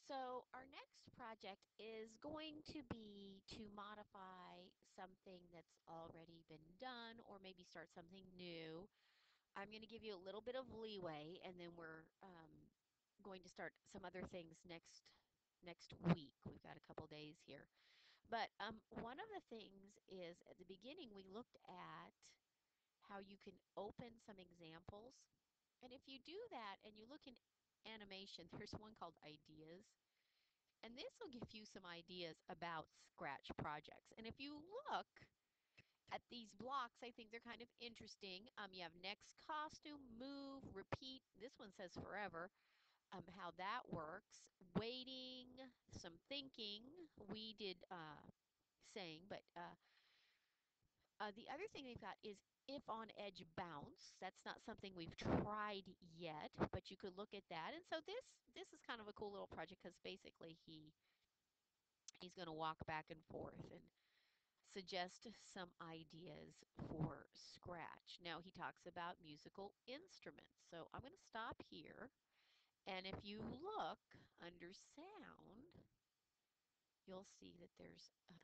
So our next project is going to be to modify something that's already been done or maybe start something new. I'm going to give you a little bit of leeway and then we're going to start some other things next week. We've got a couple days here. But one of the things is at the beginning we looked at how you can open some examples. And if you do that and you look in animation, there's one called ideas. And this will give you some ideas about Scratch projects. And if you look at these blocks, I think they're kind of interesting. You have next costume, move, repeat. This one says forever. How that works. Waiting, some thinking. We did saying, but the other thing they've got is if on edge bounce. That's not something we've tried yet, but you could look at that. And so this is kind of a cool little project because basically he's going to walk back and forth and suggest some ideas for Scratch. Now he talks about musical instruments. So I'm going to stop here. And if you look under sound, you'll see that there's some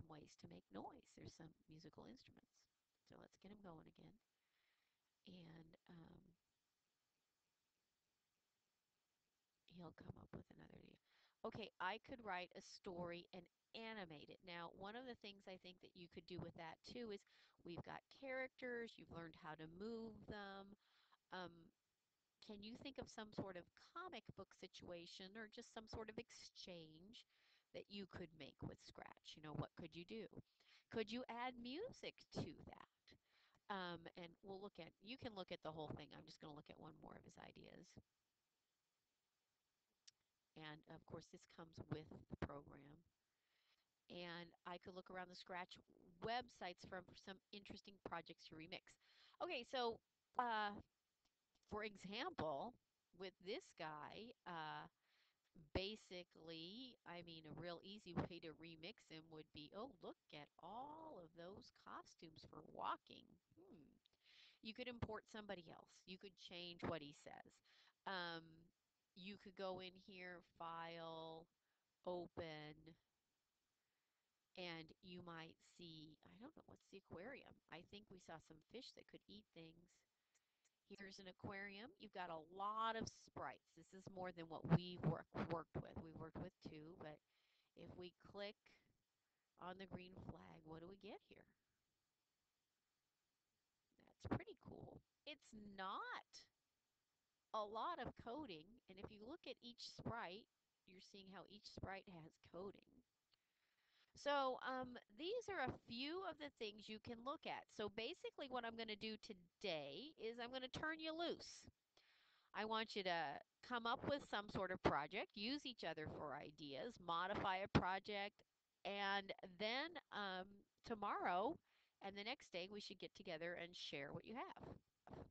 ways to make noise. There's some musical instruments. So let's get him going again. And he'll come up with another idea. Okay, I could write a story and animate it. Now, one of the things I think that you could do with that too is we've got characters, you've learned how to move them. Um, can you think of some sort of comic book situation or just some sort of exchange that you could make with Scratch? You know, what could you do? Could you add music to that? And we'll look at, you can look at the whole thing. I'm just going to look at one more of his ideas. And of course, this comes with the program. And I could look around the Scratch websites for some interesting projects to remix. Okay, so uh, for example, with this guy, basically, I mean, a real easy way to remix him would be, oh, look at all of those costumes for walking. You could import somebody else. You could change what he says. Um, you could go in here, file, open, and you might see, I don't know, what's the aquarium? I think we saw some fish that could eat things. Here's an aquarium. You've got a lot of sprites. This is more than what we've worked with. We've worked with two, but if we click on the green flag, what do we get here? That's pretty cool. It's not a lot of coding, and if you look at each sprite, you're seeing how each sprite has coding. So these are a few of the things you can look at. So basically what I'm going to do today is I'm going to turn you loose. I want you to come up with some sort of project, use each other for ideas, modify a project, and then tomorrow and the next day we should get together and share what you have.